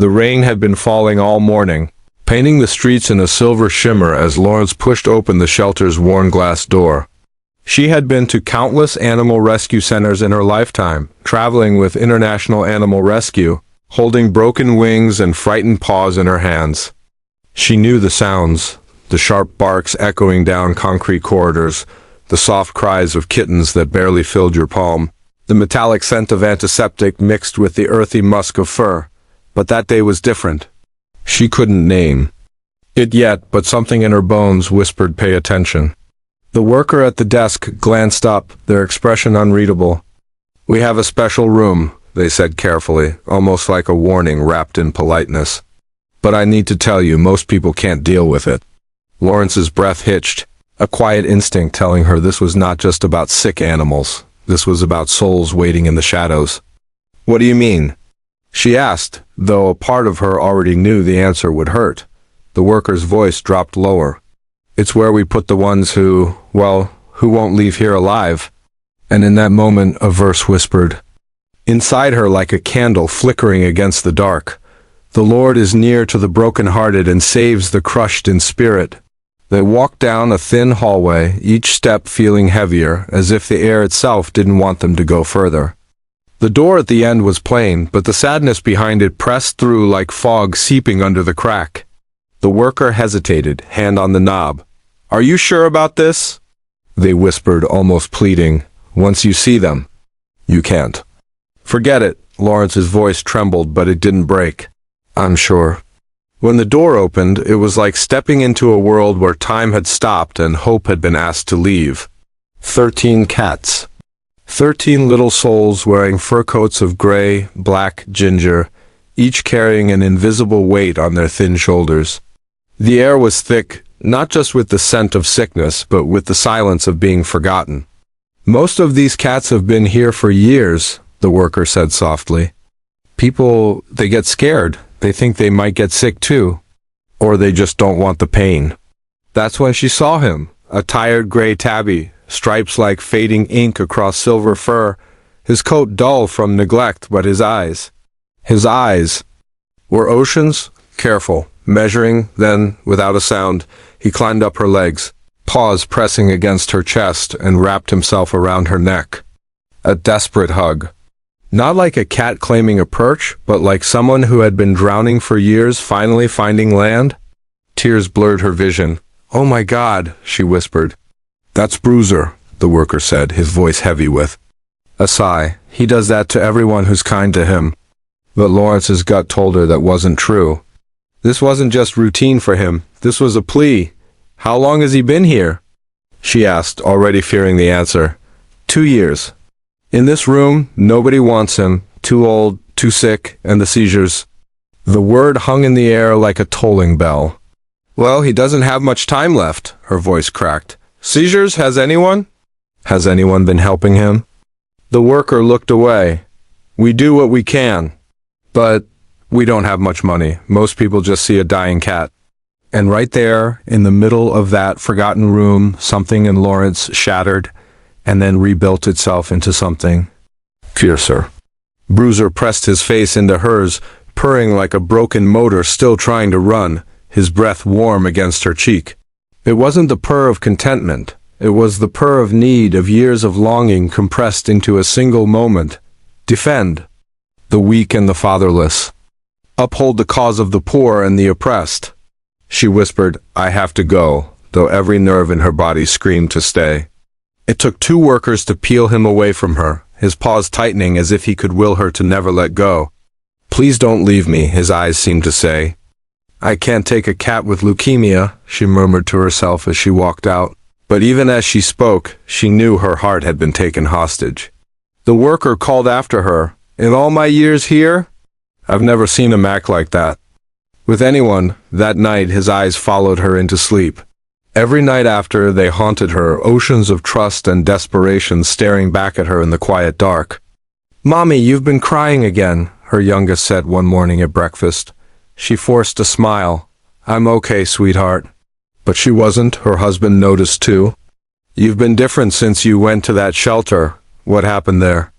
The rain had been falling all morning, painting the streets in a silver shimmer as Lawrence pushed open the shelter's worn glass door. She had been to countless animal rescue centers in her lifetime, traveling with International Animal Rescue, holding broken wings and frightened paws in her hands. She knew the sounds, the sharp barks echoing down concrete corridors, the soft cries of kittens that barely filled your palm, the metallic scent of antiseptic mixed with the earthy musk of fur. But that day was different. She couldn't name it yet, but something in her bones whispered, "Pay attention." The worker at the desk glanced up, their expression unreadable. "We have a special room," they said carefully, almost like a warning wrapped in politeness. "But I need to tell you, most people can't deal with it." Lawrence's breath hitched, a quiet instinct telling her this was not just about sick animals. This was about souls waiting in the shadows. "What do you mean?" she asked, though a part of her already knew the answer would hurt. The worker's voice dropped lower. "It's where we put the ones who won't leave here alive." And in that moment, a verse whispered inside her like a candle flickering against the dark. "The Lord is near to the brokenhearted and saves the crushed in spirit." They walked down a thin hallway, each step feeling heavier, as if the air itself didn't want them to go further. The door at the end was plain, but the sadness behind it pressed through like fog seeping under the crack. The worker hesitated, hand on the knob. "Are you sure about this?" they whispered, almost pleading. "Once you see them, you can't." "Forget it." Lawrence's voice trembled, but it didn't break. "I'm sure." When the door opened, it was like stepping into a world where time had stopped and hope had been asked to leave. 13 cats. 13 little souls wearing fur coats of gray, black, ginger, each carrying an invisible weight on their thin shoulders. The air was thick, not just with the scent of sickness, but with the silence of being forgotten. "Most of these cats have been here for years," the worker said softly. "People, they get scared. They think they might get sick too. Or they just don't want the pain." That's when she saw him, a tired gray tabby, stripes like fading ink across silver fur, his coat dull from neglect, but his eyes were oceans, careful, measuring, then, without a sound, he climbed up her legs, paws pressing against her chest, and wrapped himself around her neck. A desperate hug. Not like a cat claiming a perch, but like someone who had been drowning for years finally finding land. Tears blurred her vision. "Oh my God," she whispered. "That's Bruiser," the worker said, his voice heavy with a sigh. "He does that to everyone who's kind to him." But Lawrence's gut told her that wasn't true. This wasn't just routine for him. This was a plea. "How long has he been here?" she asked, already fearing the answer. 2 years. In this room, nobody wants him. Too old, too sick, and the seizures. The word hung in the air like a tolling bell. "Well, he doesn't have much time left," her voice cracked. "Seizures, has anyone been helping him?" The worker looked away. "We do what we can. But we don't have much money. Most people just see a dying cat." And right there, in the middle of that forgotten room, something in Lawrence shattered, and then rebuilt itself into something fiercer. Bruiser pressed his face into hers, purring like a broken motor still trying to run, his breath warm against her cheek. It wasn't the purr of contentment. It was the purr of need, of years of longing compressed into a single moment. Defend the weak and the fatherless. Uphold the cause of the poor and the oppressed. She whispered, "I have to go," though every nerve in her body screamed to stay. It took 2 workers to peel him away from her, his paws tightening as if he could will her to never let go. "Please don't leave me," his eyes seemed to say. "I can't take a cat with leukemia," she murmured to herself as she walked out. But even as she spoke, she knew her heart had been taken hostage. The worker called after her, "In all my years here, I've never seen him act like that." With anyone, that night his eyes followed her into sleep. Every night after, they haunted her, oceans of trust and desperation staring back at her in the quiet dark. "Mommy, you've been crying again," her youngest said one morning at breakfast. She forced a smile. "I'm okay, sweetheart." But she wasn't, her husband noticed too. "You've been different since you went to that shelter. What happened there?"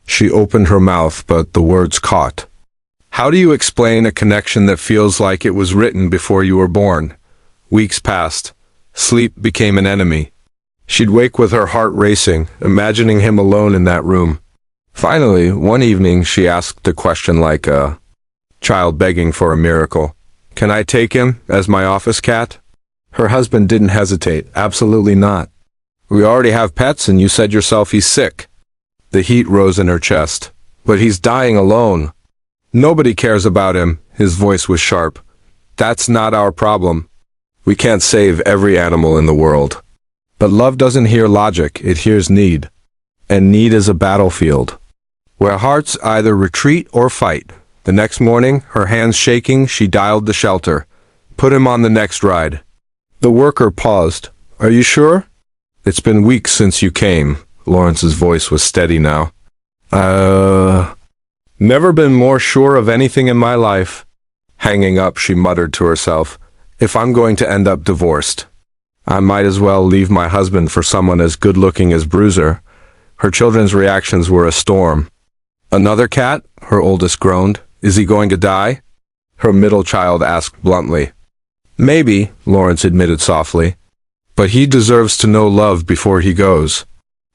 She opened her mouth, but the words caught. How do you explain a connection that feels like it was written before you were born? Weeks passed. Sleep became an enemy. She'd wake with her heart racing, imagining him alone in that room. Finally, one evening, she asked a question like a child begging for a miracle. "Can I take him as my office cat?" Her husband didn't hesitate. "Absolutely not. We already have pets and you said yourself he's sick." The heat rose in her chest. "But he's dying alone." "Nobody cares about him." His voice was sharp. "That's not our problem. We can't save every animal in the world. But love doesn't hear logic, it hears need. And need is a battlefield, where hearts either retreat or fight." The next morning, her hands shaking, she dialed the shelter. "Put him on the next ride." The worker paused. "Are you sure?" "It's been weeks since you came." Lawrence's voice was steady now. Never been more sure of anything in my life." Hanging up, she muttered to herself, "If I'm going to end up divorced, I might as well leave my husband for someone as good-looking as Bruiser." Her children's reactions were a storm. "Another cat?" her oldest groaned. "Is he going to die?" Her middle child asked bluntly. "Maybe," Lawrence admitted softly. "But he deserves to know love before he goes."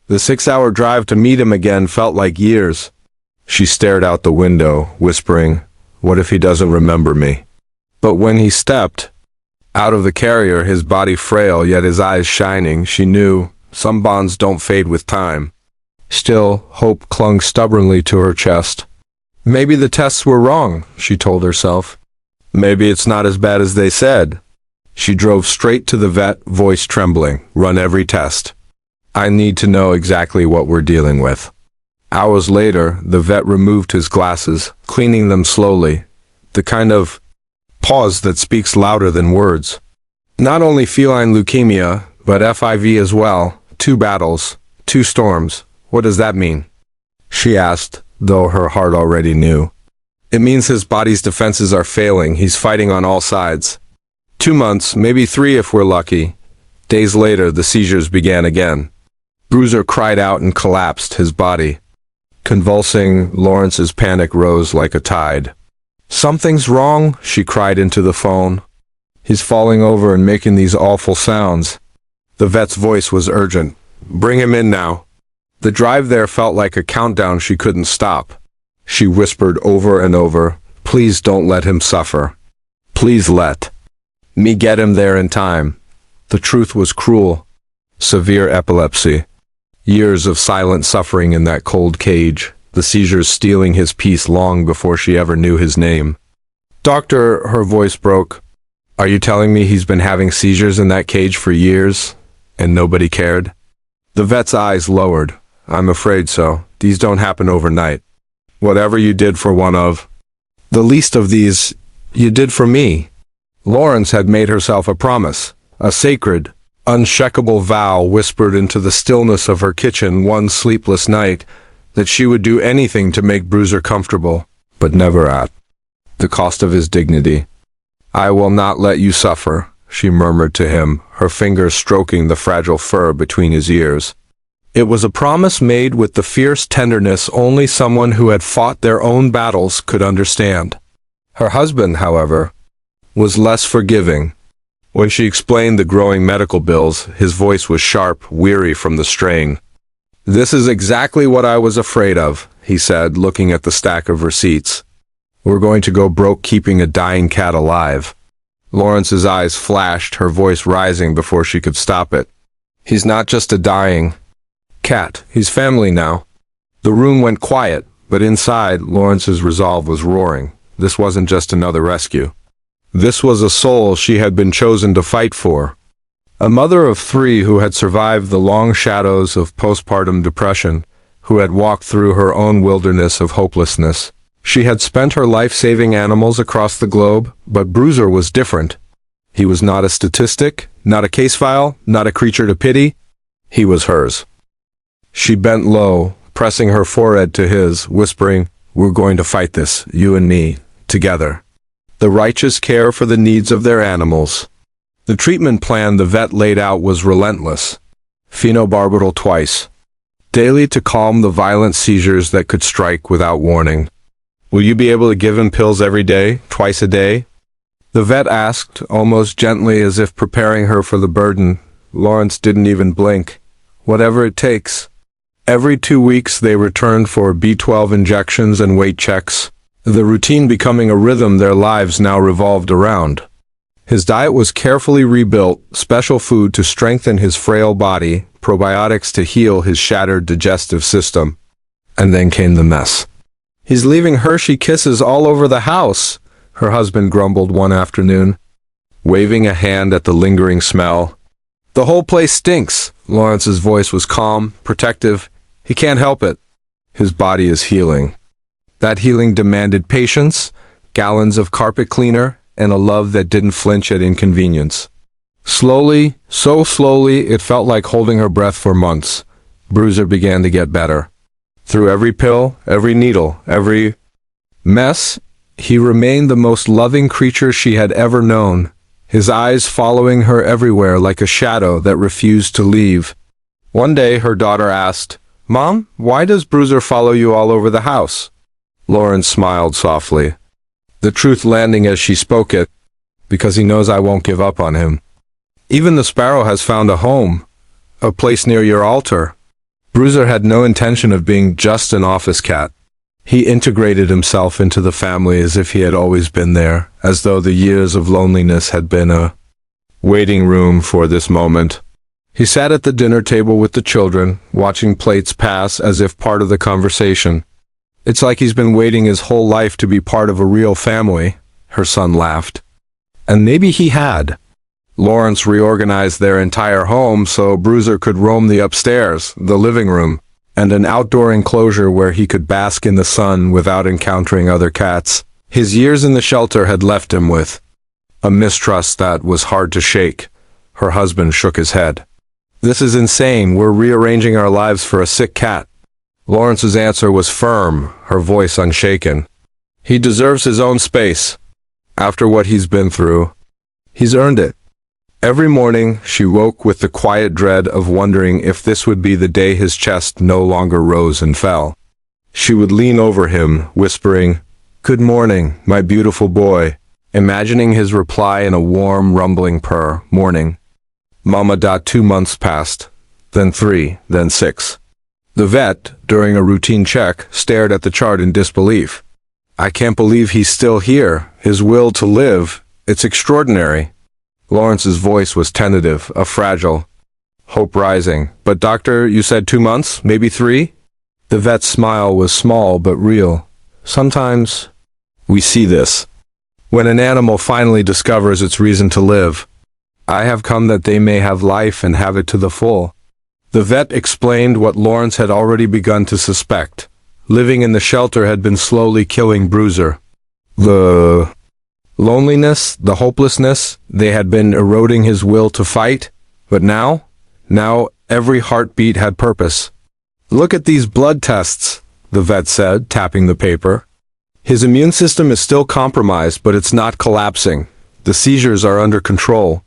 The 6-hour drive to meet him again felt like years. She stared out the window, whispering, "What if he doesn't remember me?" But when he stepped out of the carrier, his body frail yet his eyes shining, she knew some bonds don't fade with time. Still, hope clung stubbornly to her chest. Maybe the tests were wrong, she told herself. Maybe it's not as bad as they said. She drove straight to the vet, voice trembling. "Run every test. I need to know exactly what we're dealing with." Hours later, the vet removed his glasses, cleaning them slowly. The kind of pause that speaks louder than words. "Not only feline leukemia, but FIV as well. 2 battles, 2 storms. What does that mean?" she asked, though her heart already knew. "It means his body's defenses are failing. He's fighting on all sides. 2 months, maybe 3 if we're lucky." Days later, the seizures began again. Bruiser cried out and collapsed, his body convulsing. Lawrence's panic rose like a tide. "Something's wrong," she cried into the phone. "He's falling over and making these awful sounds." The vet's voice was urgent. "Bring him in now." The drive there felt like a countdown she couldn't stop. She whispered over and over, "Please don't let him suffer. Please let me get him there in time." The truth was cruel. Severe epilepsy. Years of silent suffering in that cold cage, the seizures stealing his peace long before she ever knew his name. "Doctor," her voice broke, "are you telling me he's been having seizures in that cage for years, and nobody cared?" The vet's eyes lowered. "I'm afraid so. These don't happen overnight. Whatever you did for one of the least of these, you did for me." Lawrence had made herself a promise, a sacred, unshakable vow whispered into the stillness of her kitchen one sleepless night, that she would do anything to make Bruiser comfortable, but never at the cost of his dignity. "I will not let you suffer," she murmured to him, her fingers stroking the fragile fur between his ears. It was a promise made with the fierce tenderness only someone who had fought their own battles could understand. Her husband, however, was less forgiving. When she explained the growing medical bills, his voice was sharp, weary from the strain. "This is exactly what I was afraid of," he said, looking at the stack of receipts. "We're going to go broke keeping a dying cat alive." Lawrence's eyes flashed, her voice rising before she could stop it. "He's not just a dying cat, he's family now." The room went quiet, but inside, Lawrence's resolve was roaring. This wasn't just another rescue. This was a soul she had been chosen to fight for. A mother of 3 who had survived the long shadows of postpartum depression, who had walked through her own wilderness of hopelessness. She had spent her life saving animals across the globe, but Bruiser was different. He was not a statistic, not a case file, not a creature to pity. He was hers. She bent low, pressing her forehead to his, whispering, "We're going to fight this, you and me, together." The righteous care for the needs of their animals. The treatment plan the vet laid out was relentless. Phenobarbital twice daily to calm the violent seizures that could strike without warning. Will you be able to give him pills every day, twice a day? The vet asked, almost gently as if preparing her for the burden. Lawrence didn't even blink. Whatever it takes. Every 2 weeks they returned for B12 injections and weight checks, the routine becoming a rhythm their lives now revolved around. His diet was carefully rebuilt, special food to strengthen his frail body, probiotics to heal his shattered digestive system. And then came the mess. He's leaving Hershey kisses all over the house, her husband grumbled one afternoon, waving a hand at the lingering smell. The whole place stinks. Lawrence's voice was calm, protective. He can't help it. His body is healing. That healing demanded patience, gallons of carpet cleaner, and a love that didn't flinch at inconvenience. Slowly, so slowly, it felt like holding her breath for months. Bruiser began to get better. Through every pill, every needle, every mess, he remained the most loving creature she had ever known, his eyes following her everywhere like a shadow that refused to leave. One day her daughter asked, "Mom, why does Bruiser follow you all over the house?" Lawrence smiled softly, the truth landing as she spoke it, "Because he knows I won't give up on him. Even the sparrow has found a home, a place near your altar." Bruiser had no intention of being just an office cat. He integrated himself into the family as if he had always been there, as though the years of loneliness had been a waiting room for this moment. He sat at the dinner table with the children, watching plates pass as if part of the conversation. "It's like he's been waiting his whole life to be part of a real family," her son laughed. And maybe he had. Lawrence reorganized their entire home so Bruiser could roam the upstairs, the living room, and an outdoor enclosure where he could bask in the sun without encountering other cats. His years in the shelter had left him with a mistrust that was hard to shake. Her husband shook his head. "This is insane. We're rearranging our lives for a sick cat." Lawrence's answer was firm, her voice unshaken. "He deserves his own space. After what he's been through, he's earned it." Every morning, she woke with the quiet dread of wondering if this would be the day his chest no longer rose and fell. She would lean over him, whispering, "Good morning, my beautiful boy," imagining his reply in a warm, rumbling purr, "Morning." Mama. 2 months passed, then 3, then 6. The vet, during a routine check, stared at the chart in disbelief. "I can't believe he's still here. His will to live. It's extraordinary." Lawrence's voice was tentative, a fragile hope rising. "But doctor, you said 2 months, maybe 3? The vet's smile was small but real. "Sometimes we see this. When an animal finally discovers its reason to live. I have come that they may have life and have it to the full." The vet explained what Lawrence had already begun to suspect. Living in the shelter had been slowly killing Bruiser. The loneliness, the hopelessness, they had been eroding his will to fight. But now every heartbeat had purpose. "Look at these blood tests," the vet said, tapping the paper. "His immune system is still compromised, but it's not collapsing. The seizures are under control.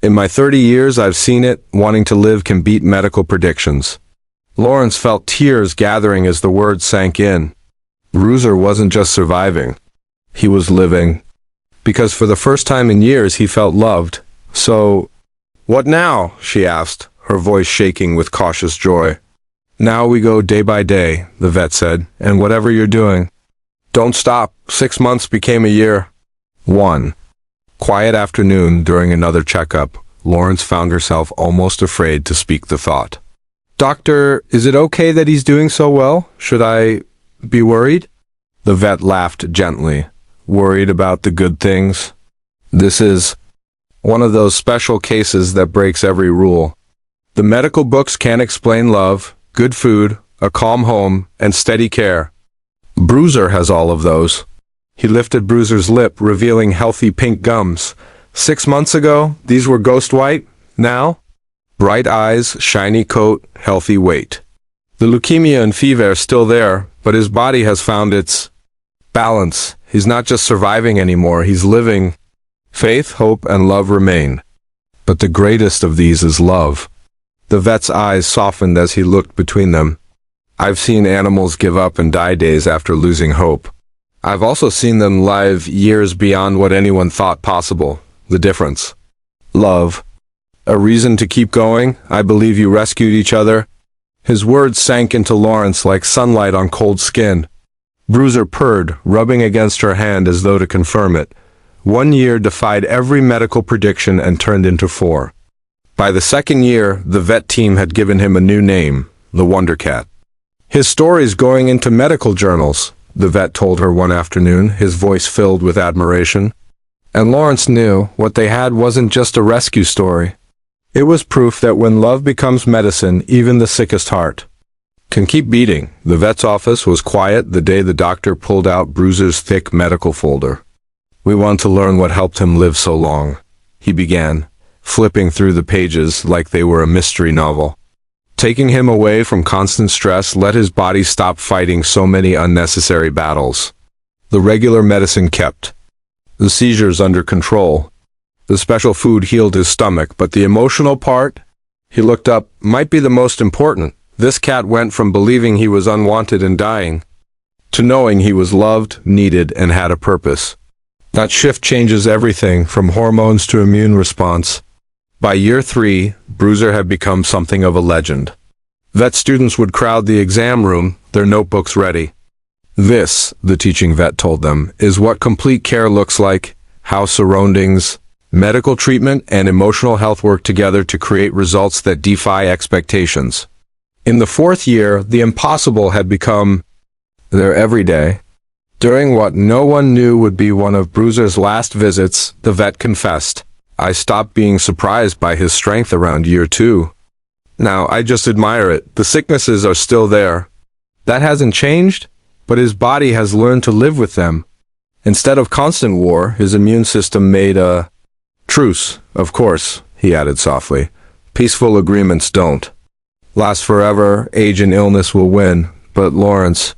In my 30 years, I've seen it. Wanting to live can beat medical predictions." Lawrence felt tears gathering as the words sank in. Bruiser wasn't just surviving. He was living. Because for the first time in years, he felt loved. "So, what now?" she asked, her voice shaking with cautious joy. "Now we go day by day," the vet said, "and whatever you're doing, don't stop." 6 months became a year. 1. Quiet afternoon during another checkup, Lawrence found herself almost afraid to speak the thought. "Doctor, is it okay that he's doing so well? Should I be worried?" The vet laughed gently. "Worried about the good things? This is one of those special cases that breaks every rule. The medical books can't explain love, good food, a calm home, and steady care. Bruiser has all of those." He lifted Bruiser's lip, revealing healthy pink gums. 6 months ago, these were ghost white. Now, bright eyes, shiny coat, healthy weight. The leukemia and fever are still there, but his body has found its balance. He's not just surviving anymore, he's living. Faith, hope, and love remain. But the greatest of these is love. The vet's eyes softened as he looked between them. "I've seen animals give up and die days after losing hope. I've also seen them live years beyond what anyone thought possible. The difference. Love. A reason to keep going. I believe you rescued each other. His words sank into Lawrence like sunlight on cold skin. Bruiser purred, rubbing against her hand as though to confirm it. 1 year defied every medical prediction and turned into 4. By the second year, the vet team had given him a new name, the Wonder Cat. His story's going into medical journals, the vet told her one afternoon, his voice filled with admiration. And Lawrence knew what they had wasn't just a rescue story. It was proof that when love becomes medicine, even the sickest heart can keep beating. The vet's office was quiet the day the doctor pulled out Bruiser's thick medical folder. We want to learn what helped him live so long, he began, flipping through the pages like they were a mystery novel. Taking him away from constant stress let his body stop fighting so many unnecessary battles. The regular medicine kept the seizures under control. The special food healed his stomach, but the emotional part, he looked up, might be the most important. This cat went from believing he was unwanted and dying to knowing he was loved, needed, and had a purpose. That shift changes everything, from hormones to immune response. By year 3, Bruiser had become something of a legend. Vet students would crowd the exam room, their notebooks ready. This, the teaching vet told them, is what complete care looks like, how surroundings, medical treatment, and emotional health work together to create results that defy expectations. In the 4th year, the impossible had become their everyday. During what no one knew would be one of Bruiser's last visits, the vet confessed, I stopped being surprised by his strength around year 2. Now, I just admire it. The sicknesses are still there. That hasn't changed, but his body has learned to live with them. Instead of constant war, his immune system made a truce, of course, he added softly. Peaceful agreements don't last forever. Age and illness will win. But Lawrence,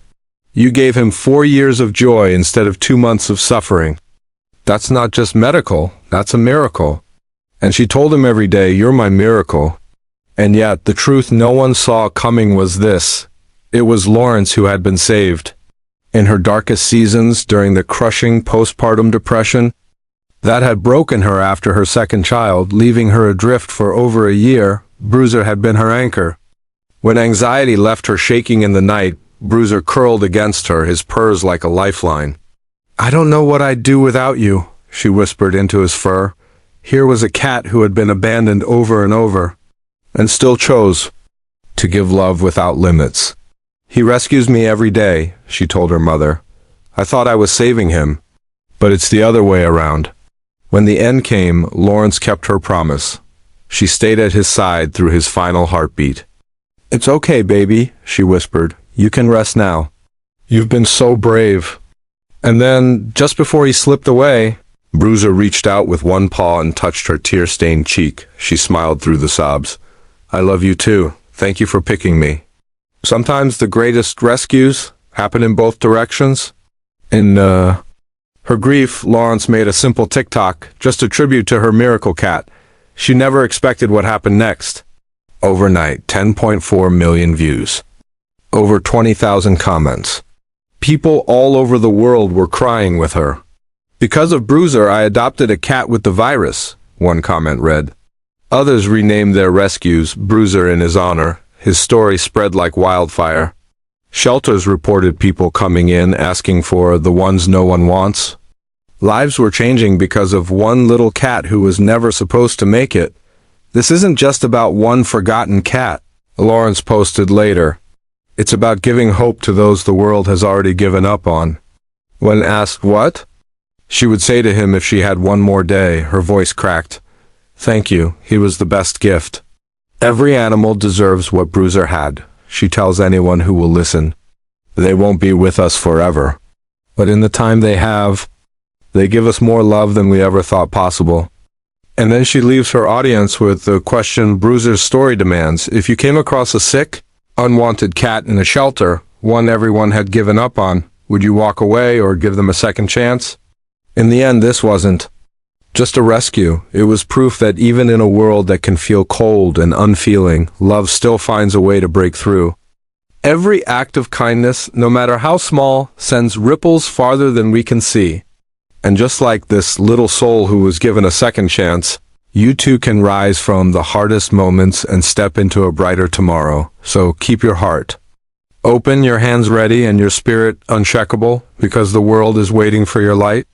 you gave him 4 years of joy instead of 2 months of suffering. That's not just medical, that's a miracle. And she told him every day, you're my miracle. And yet, the truth no one saw coming was this. It was Lawrence who had been saved. In her darkest seasons, during the crushing postpartum depression that had broken her after her second child, leaving her adrift for over a year, Bruiser had been her anchor. When anxiety left her shaking in the night, Bruiser curled against her, his purrs like a lifeline. I don't know what I'd do without you, she whispered into his fur. Here was a cat who had been abandoned over and over, and still chose to give love without limits. He rescues me every day, she told her mother. I thought I was saving him, but it's the other way around. When the end came, Lawrence kept her promise. She stayed at his side through his final heartbeat. It's okay, baby, she whispered. You can rest now. You've been so brave. And then, just before he slipped away, Bruiser reached out with one paw and touched her tear-stained cheek. She smiled through the sobs. I love you too. Thank you for picking me. Sometimes the greatest rescues happen in both directions. In her grief, Lawrence made a simple TikTok, just a tribute to her miracle cat. She never expected what happened next. Overnight, 10.4 million views. Over 20,000 comments. People all over the world were crying with her. Because of Bruiser, I adopted a cat with the virus, one comment read. Others renamed their rescues Bruiser in his honor. His story spread like wildfire. Shelters reported people coming in asking for the ones no one wants. Lives were changing because of one little cat who was never supposed to make it. This isn't just about one forgotten cat, Lawrence posted later. It's about giving hope to those the world has already given up on. When asked what she would say to him if she had one more day, her voice cracked. Thank you, he was the best gift. Every animal deserves what Bruiser had, she tells anyone who will listen. They won't be with us forever. But in the time they have, they give us more love than we ever thought possible. And then she leaves her audience with the question Bruiser's story demands. If you came across a sick, unwanted cat in a shelter, one everyone had given up on, would you walk away or give them a second chance? In the end, this wasn't just a rescue. It was proof that even in a world that can feel cold and unfeeling, love still finds a way to break through. Every act of kindness, no matter how small, sends ripples farther than we can see. And just like this little soul who was given a second chance, you too can rise from the hardest moments and step into a brighter tomorrow. So keep your heart open, your hands ready, and your spirit unshakable, because the world is waiting for your light.